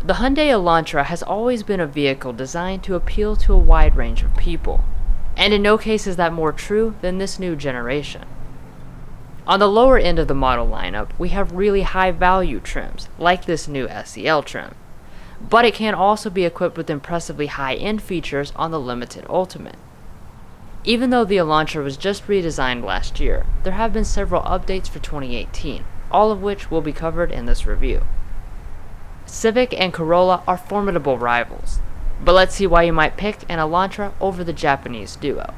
The Hyundai Elantra has always been a vehicle designed to appeal to a wide range of people, and in no case is that more true than this new generation. On the lower end of the model lineup, we have really high value trims, like this new SEL trim, but it can also be equipped with impressively high-end features on the limited Ultimate. Even though the Elantra was just redesigned last year, there have been several updates for 2018, all of which will be covered in this review. Civic and Corolla are formidable rivals, but let's see why you might pick an Elantra over the Japanese duo.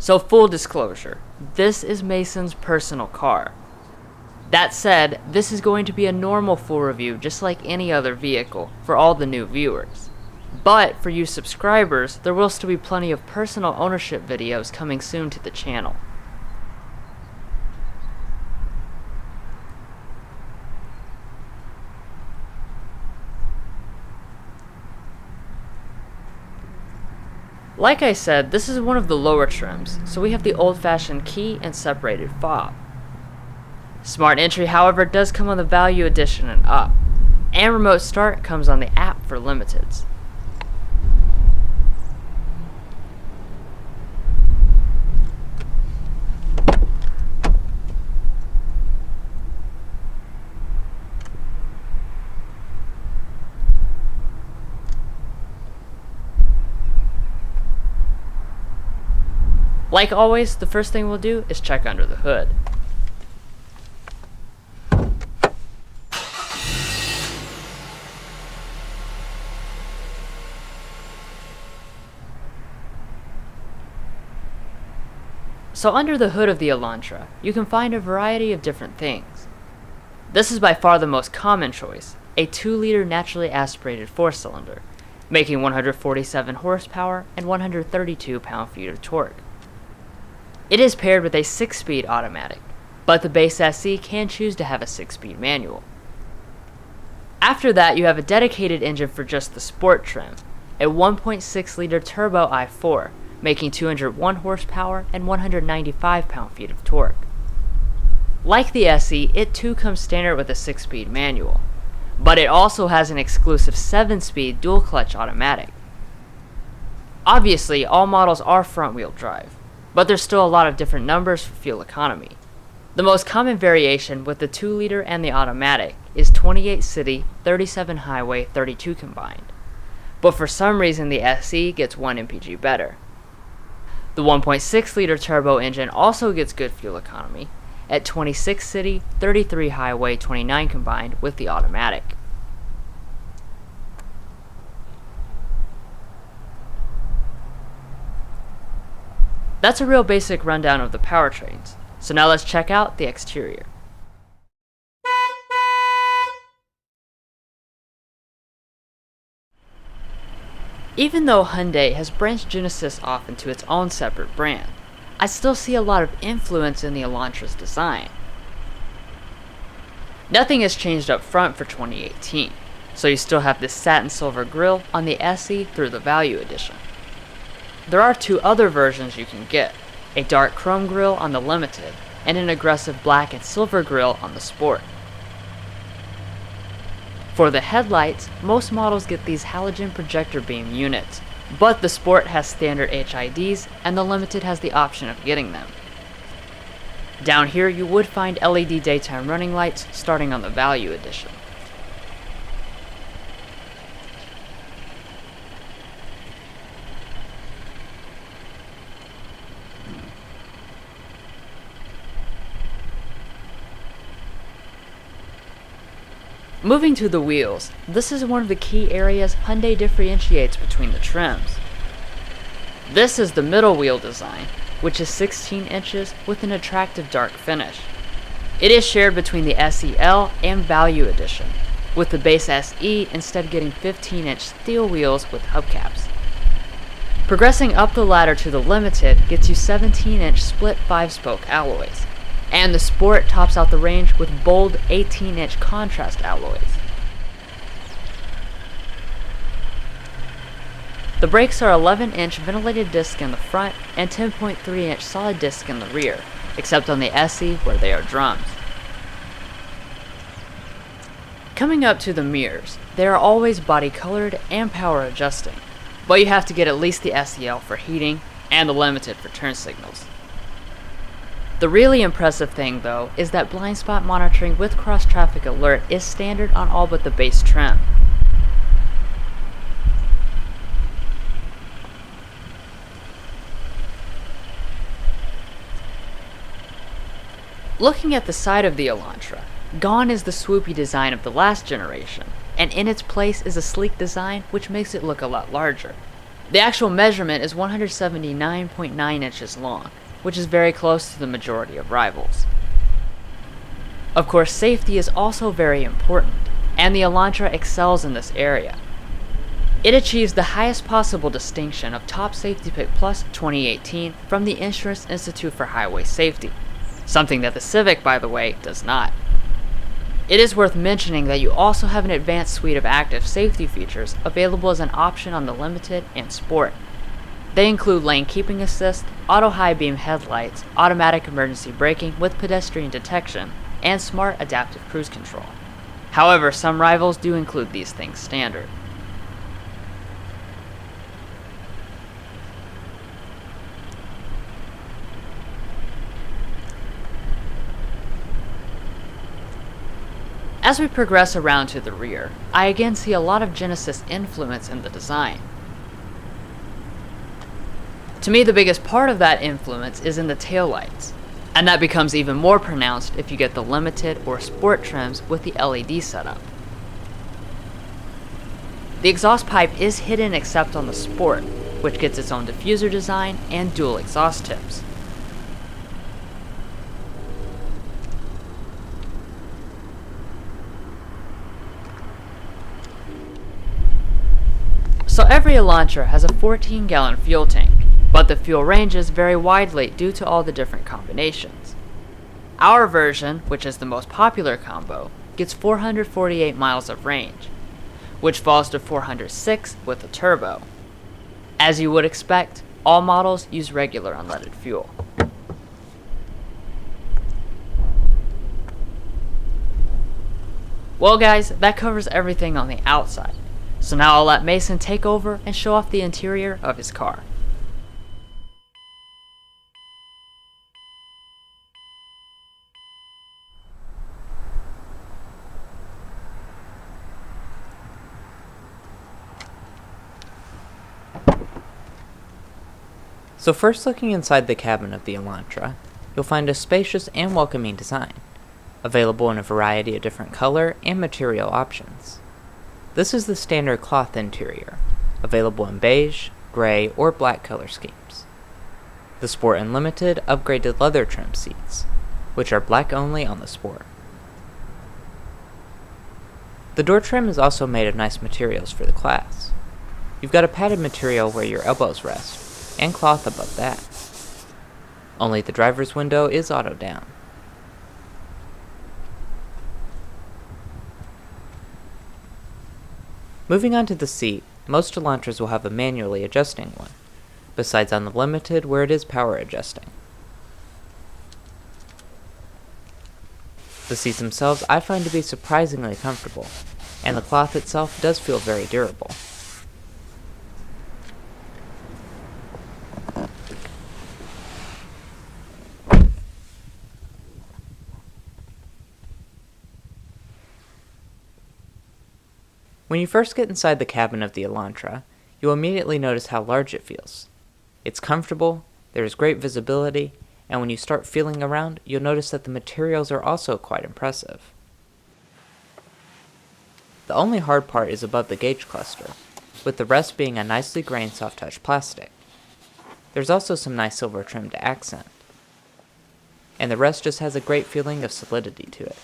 So full disclosure, this is Mason's personal car. That said, this is going to be a normal full review just like any other vehicle for all the new viewers. But for you subscribers, there will still be plenty of personal ownership videos coming soon to the channel. Like I said, this is one of the lower trims, so we have the old-fashioned key and separated fob. Smart Entry, however, does come on the Value Edition and up, and Remote Start comes on the app for limiteds. Like always, the first thing we'll do is check under the hood. So under the hood of the Elantra, you can find a variety of different things. This is by far the most common choice, a 2-liter naturally aspirated 4-cylinder, making 147 horsepower and 132 pound-feet of torque. It is paired with a 6-speed automatic, but the base SE can choose to have a 6-speed manual. After that, you have a dedicated engine for just the sport trim, a 1.6-liter turbo i4, making 201 horsepower and 195 pound-feet of torque. Like the SE, it too comes standard with a 6-speed manual, but it also has an exclusive 7-speed dual-clutch automatic. Obviously, all models are front-wheel drive, but there's still a lot of different numbers for fuel economy. The most common variation with the 2-liter and the automatic is 28 city, 37 highway, 32 combined, but for some reason the SE gets 1 mpg better. The 1.6-liter turbo engine also gets good fuel economy at 26 city, 33 highway, 29 combined with the automatic. That's a real basic rundown of the powertrains, so now let's check out the exterior. Even though Hyundai has branched Genesis off into its own separate brand, I still see a lot of influence in the Elantra's design. Nothing has changed up front for 2018, so you still have this satin silver grille on the SE through the Value Edition. There are 2 other versions you can get, a dark chrome grille on the Limited, and an aggressive black and silver grille on the Sport. For the headlights, most models get these halogen projector beam units, but the Sport has standard HIDs and the Limited has the option of getting them. Down here you would find LED daytime running lights starting on the Value Edition. Moving to the wheels, this is one of the key areas Hyundai differentiates between the trims. This is the middle wheel design, which is 16 inches with an attractive dark finish. It is shared between the SEL and Value Edition, with the base SE instead getting 15-inch steel wheels with hubcaps. Progressing up the ladder to the Limited gets you 17-inch split 5-spoke alloys, and the Sport tops out the range with bold 18-inch contrast alloys. The brakes are 11-inch ventilated disc in the front and 10.3-inch solid disc in the rear, except on the SE where they are drums. Coming up to the mirrors, they are always body colored and power adjusting, but you have to get at least the SEL for heating and the Limited for turn signals. The really impressive thing though is that blind spot monitoring with cross traffic alert is standard on all but the base trim. Looking at the side of the Elantra, gone is the swoopy design of the last generation, and in its place is a sleek design which makes it look a lot larger. The actual measurement is 179.9 inches long, which is very close to the majority of rivals. Of course, safety is also very important, and the Elantra excels in this area. It achieves the highest possible distinction of Top Safety Pick Plus 2018 from the Insurance Institute for Highway Safety, something that the Civic, by the way, does not. It is worth mentioning that you also have an advanced suite of active safety features available as an option on the Limited and Sport. They include lane keeping assist, auto high beam headlights, automatic emergency braking with pedestrian detection, and smart adaptive cruise control. However, some rivals do include these things standard. As we progress around to the rear, I again see a lot of Genesis influence in the design. To me, the biggest part of that influence is in the taillights, and that becomes even more pronounced if you get the Limited or Sport trims with the LED setup. The exhaust pipe is hidden except on the Sport, which gets its own diffuser design and dual exhaust tips. So every Elantra has a 14-gallon fuel tank, but the fuel ranges vary widely due to all the different combinations. Our version, which is the most popular combo, gets 448 miles of range, which falls to 406 with a turbo. As you would expect, all models use regular unleaded fuel. Well guys, that covers everything on the outside. So now I'll let Mason take over and show off the interior of his car. So first, looking inside the cabin of the Elantra, you'll find a spacious and welcoming design, available in a variety of different color and material options. This is the standard cloth interior, available in beige, gray, or black color schemes. The Sport and Limited upgraded leather trim seats, which are black only on the Sport. The door trim is also made of nice materials for the class. You've got a padded material where your elbows rest, and cloth above that. Only the driver's window is auto down. Moving on to the seat, most Elantras will have a manually adjusting one, besides on the Limited where it is power adjusting. The seats themselves I find to be surprisingly comfortable, and the cloth itself does feel very durable. When you first get inside the cabin of the Elantra, you'll immediately notice how large it feels. It's comfortable, there is great visibility, and when you start feeling around, you'll notice that the materials are also quite impressive. The only hard part is above the gauge cluster, with the rest being a nicely grained soft-touch plastic. There's also some nice silver trim to accent. and the rest just has a great feeling of solidity to it.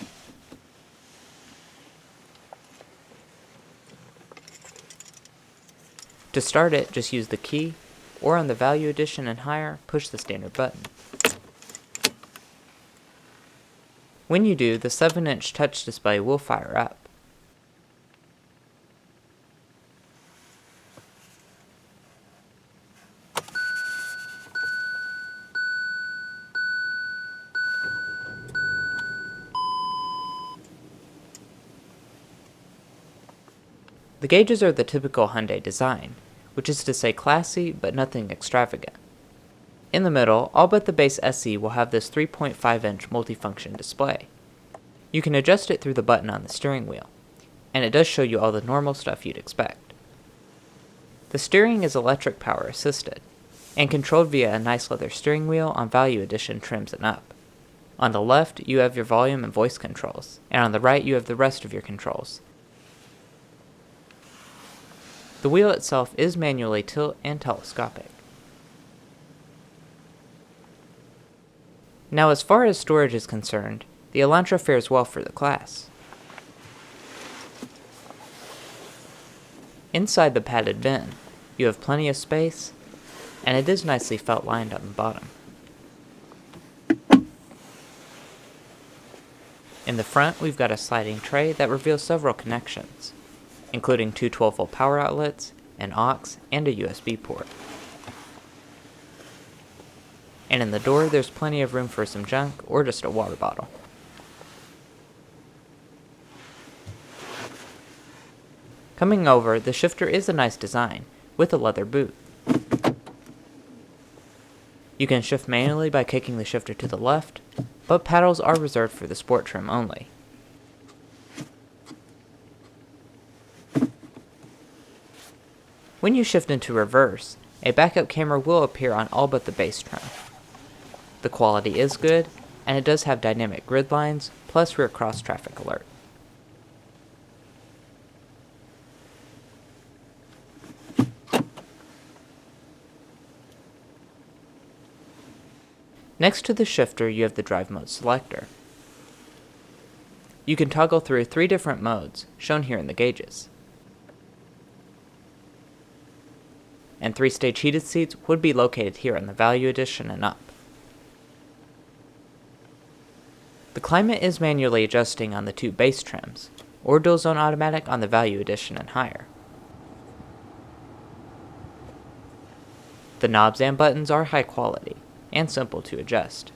To start it, just use the key, or on the Value Edition and higher, push the standard button. When you do, the 7-inch touch display will fire up. The gauges are the typical Hyundai design, which is to say classy but nothing extravagant. In the middle, all but the base SE will have this 3.5-inch multifunction display. You can adjust it through the button on the steering wheel, and it does show you all the normal stuff you'd expect. The steering is electric power assisted, and controlled via a nice leather steering wheel on Value Edition trims and up. On the left, you have your volume and voice controls, and on the right you have the rest of your controls. The wheel itself is manually tilt and telescopic. Now, as far as storage is concerned, the Elantra fares well for the class. Inside the padded bin, you have plenty of space, and it is nicely felt lined on the bottom. In the front, we've got a sliding tray that reveals several connections, including two 12-volt power outlets, an aux, and a USB port. And in the door, there's plenty of room for some junk or just a water bottle. Coming over, the shifter is a nice design, with a leather boot. You can shift manually by kicking the shifter to the left, but paddles are reserved for the sport trim only. When you shift into reverse, a backup camera will appear on all but the base trim. The quality is good, and it does have dynamic grid lines, plus rear cross traffic alert. Next to the shifter, you have the drive mode selector. You can toggle through 3 different modes, shown here in the gauges. And 3-stage heated seats would be located here in the Value Edition and up. The climate is manually adjusting on the 2 base trims, or dual zone automatic on the Value Edition and higher. The knobs and buttons are high quality, and simple to adjust.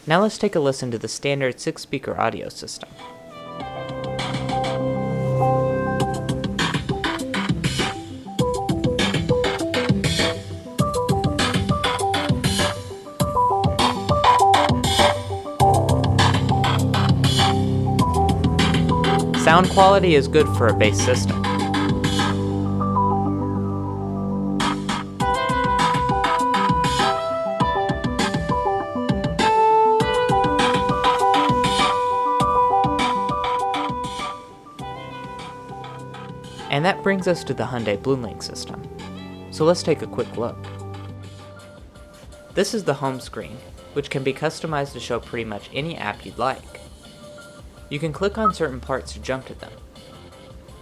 Now let's take a listen to the standard 6-speaker audio system. Sound quality is good for a bass system. And that brings us to the Hyundai BlueLink system. So let's take a quick look. This is the home screen, which can be customized to show pretty much any app you'd like. You can click on certain parts to jump to them.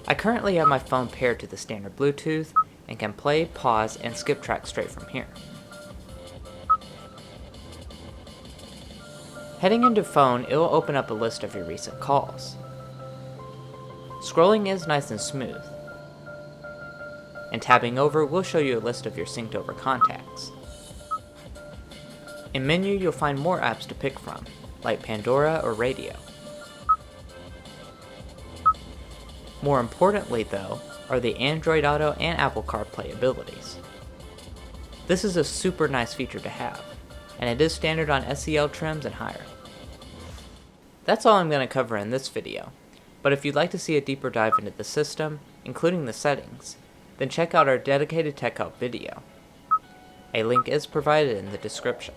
I currently have my phone paired to the standard Bluetooth and can play, pause, and skip tracks straight from here. Heading into phone, it will open up a list of your recent calls. Scrolling is nice and smooth, and tabbing over will show you a list of your synced over contacts. In menu, you'll find more apps to pick from, like Pandora or Radio. More importantly though, are the Android Auto and Apple CarPlay abilities. This is a super nice feature to have, and it is standard on SEL trims and higher. That's all I'm going to cover in this video, but if you'd like to see a deeper dive into the system, including the settings, then check out our dedicated tech help video. A link is provided in the description.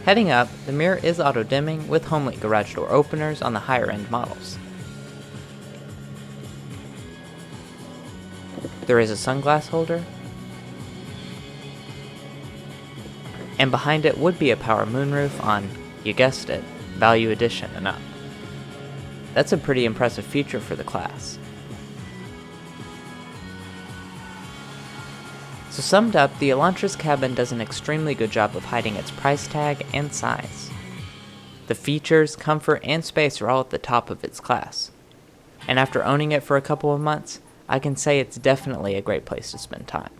Heading up, the mirror is auto-dimming with HomeLink garage door openers on the higher end models. There is a sunglass holder, and behind it would be a power moonroof on, you guessed it, Value Edition and up. That's a pretty impressive feature for the class. So summed up, the Elantra's cabin does an extremely good job of hiding its price tag and size. The features, comfort, and space are all at the top of its class. And after owning it for a couple of months, I can say it's definitely a great place to spend time.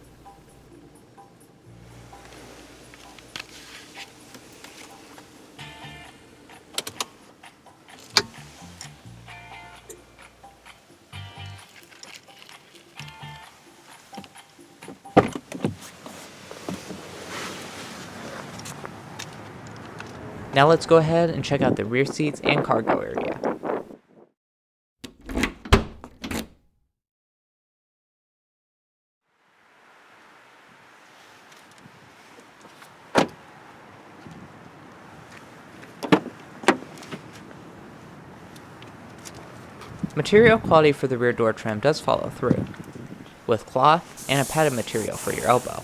Now let's go ahead and check out the rear seats and cargo area. Material quality for the rear door trim does follow through, with cloth and a padded material for your elbow.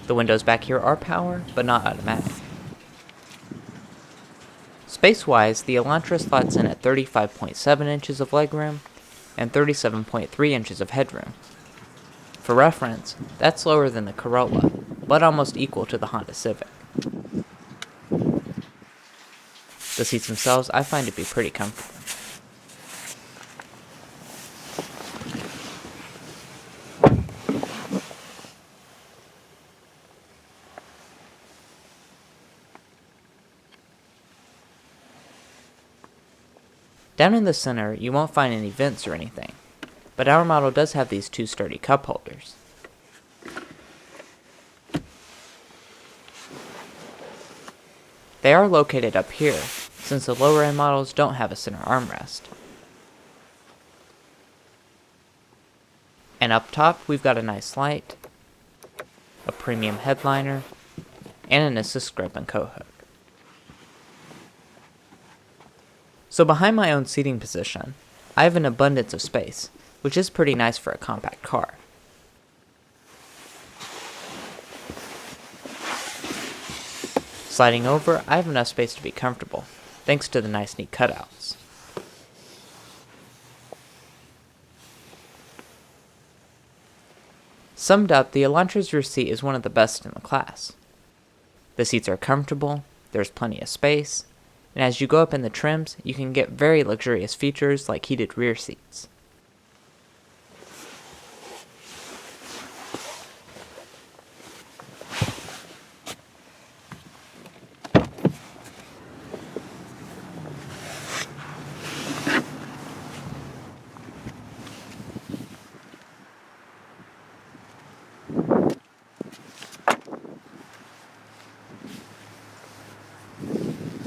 The windows back here are power, but not automatic. Space-wise, the Elantra slots in at 35.7 inches of legroom and 37.3 inches of headroom. For reference, that's lower than the Corolla, but almost equal to the Honda Civic. The seats themselves I find to be pretty comfortable. Down in the center, you won't find any vents or anything, but our model does have these two sturdy cup holders. They are located up here, since the lower end models don't have a center armrest. And up top, we've got a nice light, a premium headliner, and an assist grip and coat hook. So behind my own seating position, I have an abundance of space, which is pretty nice for a compact car. Sliding over, I have enough space to be comfortable, thanks to the nice neat cutouts. Summed up, the Elantra's rear seat is one of the best in the class. The seats are comfortable, there's plenty of space, and as you go up in the trims, you can get very luxurious features like heated rear seats.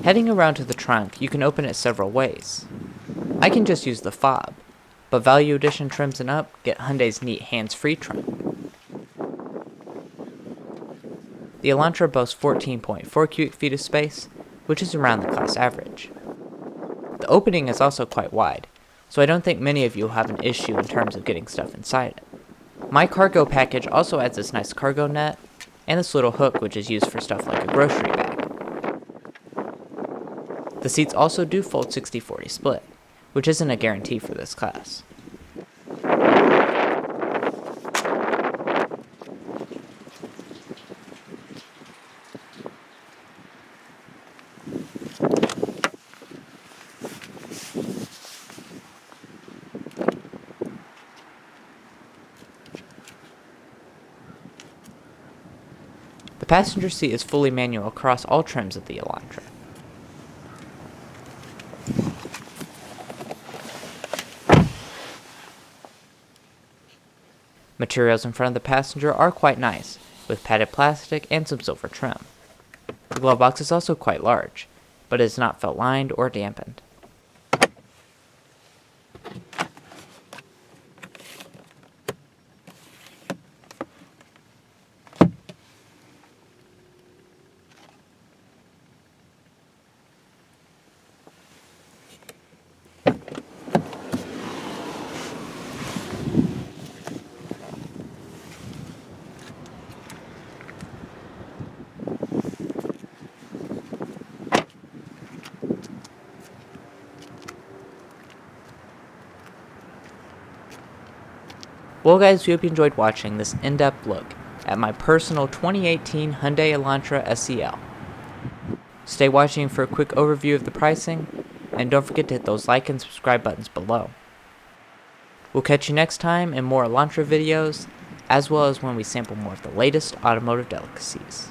Heading around to the trunk, you can open it several ways. I can just use the fob, but Value Edition trims and up get Hyundai's neat hands-free trunk. The Elantra boasts 14.4 cubic feet of space, which is around the class average. The opening is also quite wide, so I don't think many of you will have an issue in terms of getting stuff inside it. My cargo package also adds this nice cargo net, and this little hook which is used for stuff like a grocery bag. The seats also do fold 60-40 split, which isn't a guarantee for this class. The passenger seat is fully manual across all trims of the Elantra. Materials in front of the passenger are quite nice, with padded plastic and some silver trim. The glove box is also quite large, but it is not felt lined or dampened. Well guys, we hope you enjoyed watching this in-depth look at my personal 2018 Hyundai Elantra SEL. Stay watching for a quick overview of the pricing, and don't forget to hit those like and subscribe buttons below. We'll catch you next time in more Elantra videos, as well as when we sample more of the latest automotive delicacies.